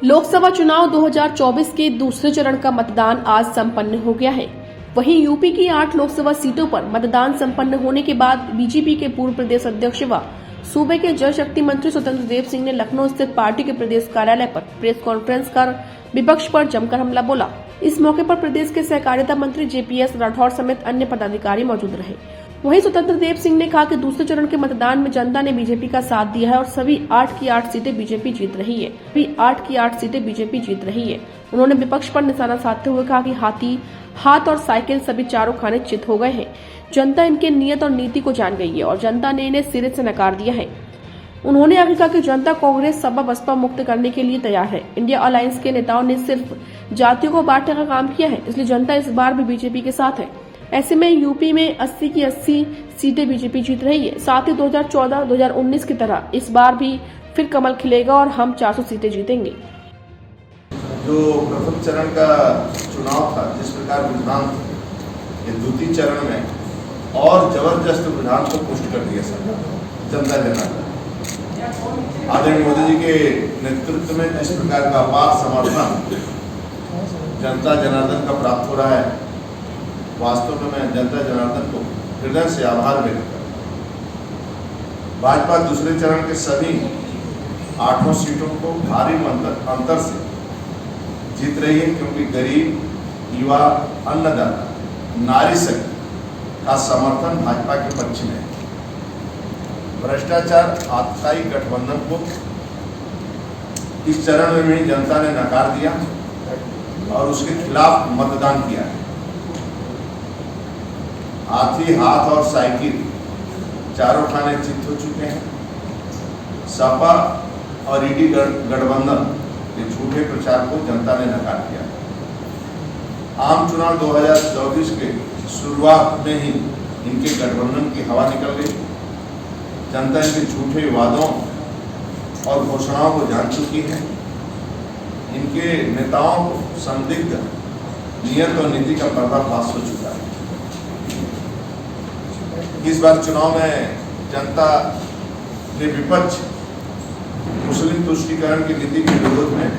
लोकसभा चुनाव 2024 के दूसरे चरण का मतदान आज संपन्न हो गया है। वहीं यूपी की 8 लोकसभा सीटों पर मतदान संपन्न होने के बाद बीजेपी के पूर्व प्रदेश अध्यक्ष व सूबे के जल शक्ति मंत्री स्वतंत्र देव सिंह ने लखनऊ स्थित पार्टी के प्रदेश कार्यालय पर प्रेस कॉन्फ्रेंस कर विपक्ष पर जमकर हमला बोला। इस मौके पर प्रदेश के सहकारिता मंत्री जेपीएस राठौर समेत अन्य पदाधिकारी मौजूद रहे। वहीं स्वतंत्र देव सिंह ने कहा कि दूसरे चरण के मतदान में जनता ने बीजेपी का साथ दिया है और सभी 8 की 8 सीटें बीजेपी जीत रही है। उन्होंने विपक्ष पर निशाना साधते हुए कहा कि हाथ और साइकिल सभी चारों खाने चित हो गए हैं। जनता इनके नियत और नीति को जान गई है और जनता ने इन्हें सिरे से नकार दिया है। उन्होंने आगे कहा कि जनता कांग्रेस सपा बसपा मुक्त करने के लिए तैयार है। इंडिया अलायंस के नेताओं ने सिर्फ जातियों को बांटने का काम किया है, इसलिए जनता इस बार भी बीजेपी के साथ है। ऐसे में यूपी में 80 की 80 सीटें बीजेपी जीत रही है। साथ ही 2014-2019 की तरह इस बार भी फिर कमल खिलेगा और हम 400 सीटें जीतेंगे। जो प्रथम चरण का चुनाव था, जिस प्रकार रुझान ये द्वितीय चरण में और जबरदस्त रुझान को पुष्ट कर दिया सरकार जनता जनार्दन। आदरणीय मोदी जी के नेतृत्व में जिस प्रकार का अपार समर्थन जनता जनार्दन का प्राप्त हो रहा है, वास्तव में मैं जनता जनार्दन को हृदय से आभार व्यक्त करता हूँ। भाजपा दूसरे चरण के सभी 8 सीटों को भारी अंतर से जीत रही है, क्योंकि गरीब, युवा, अन्नदाता, नारी शक्ति का समर्थन भाजपा के पक्ष में है। भ्रष्टाचार आपत्तिकाई गठबंधन को इस चरण में भी जनता ने नकार दिया और उसके खिलाफ मतदान किया है। हाथ और साइकिल चारों खाने चित हो चुके हैं। सपा और ईडी गठबंधन के झूठे प्रचार को जनता ने नकार दिया। आम चुनाव 2024 के शुरुआत में ही इनके गठबंधन की हवा निकल गई। जनता इनके झूठे वादों और घोषणाओं को जान चुकी है। इनके नेताओं को संदिग्ध नियत और नीति का पर्दाफाश हो चुका है। इस बार चुनाव में जनता ने विपक्ष मुस्लिम तुष्टीकरण की नीति के विरोध में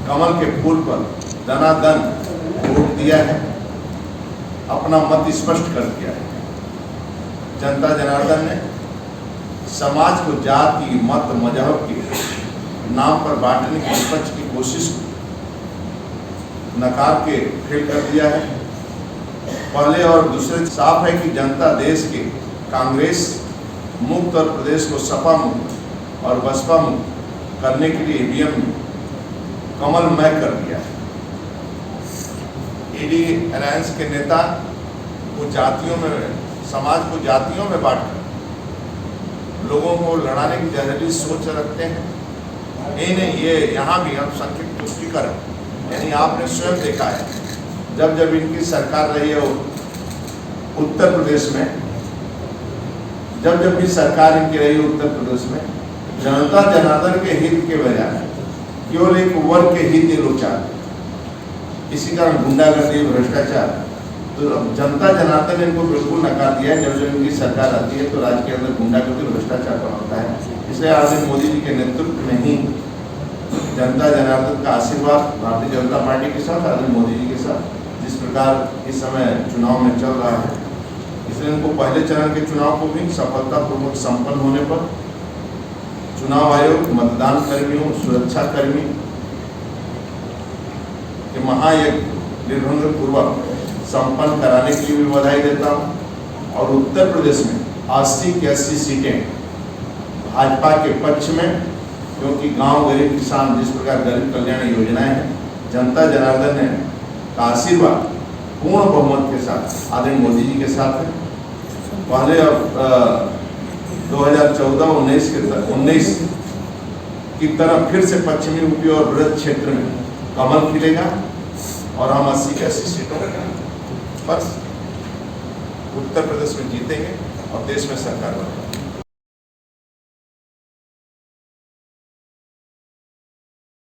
कमल के फूल पर दनादन वोट दिया है, अपना मत स्पष्ट कर दिया है। जनता जनार्दन ने समाज को जाति, मत, मजहब के नाम पर बांटने की विपक्ष की कोशिश को नकार के फेल कर दिया है। पहले और दूसरे साफ है कि जनता देश के कांग्रेस मुक्त और प्रदेश को सपा मुक्त और बसपा मुक्त करने के लिए ईवीएम कमलमय कर दिया है। ईडी अलायंस के नेता को समाज को जातियों में बांटकर लोगों को लड़ाने की जहरीली सोच रखते हैं। नहीं, ये यहाँ भी अल्पसंख्यक तुष्टीकरण, यानी आपने स्वयं देखा है जब इनकी सरकार रही है उत्तर प्रदेश में, जब भी सरकार इनकी रही उत्तर प्रदेश में, जनता जनार्दन के हित के बजाय केवल एक वर्ग के हित ये लोग चाहते। इसी कारण गुंडागर्दी, भ्रष्टाचार, तो जनता जनार्दन ने इनको बिल्कुल नकार दिया है। जब इनकी सरकार आती है तो राज्य के अंदर गुंडागर्दी, भ्रष्टाचार कम होता है। इसलिए आदरणीय मोदी जी के नेतृत्व में ही जनता जनार्दन का आशीर्वाद भारतीय जनता पार्टी के साथ, आदरणीय मोदी जी के साथ जिस प्रकार इस समय चुनाव में चल रहा है, इसलिए इनको पहले चरण के चुनाव को भी सफलतापूर्वक संपन्न होने पर चुनाव आयोग, मतदान कर्मियों, सुरक्षा कर्मी के महायज्ञ निर्भंग पूर्वक संपन्न कराने के लिए भी बधाई देता हूँ। और उत्तर प्रदेश में 80 की 80 सीटें भाजपा के पक्ष में, क्योंकि गांव, गरीब, किसान, जिस प्रकार गरीब कल्याण योजनाएं हैं, जनता जनार्दन ने का आशीर्वाद पूर्ण बहुमत के साथ आदरणीय मोदी जी के साथ है। पहले अब 2014-19 की तरह फिर से पश्चिमी यूपी और बृहद क्षेत्र में कमल खिलेगा और हम 80 की 80 सीटों पर उत्तर प्रदेश में जीतेंगे और देश में सरकार बनेगी।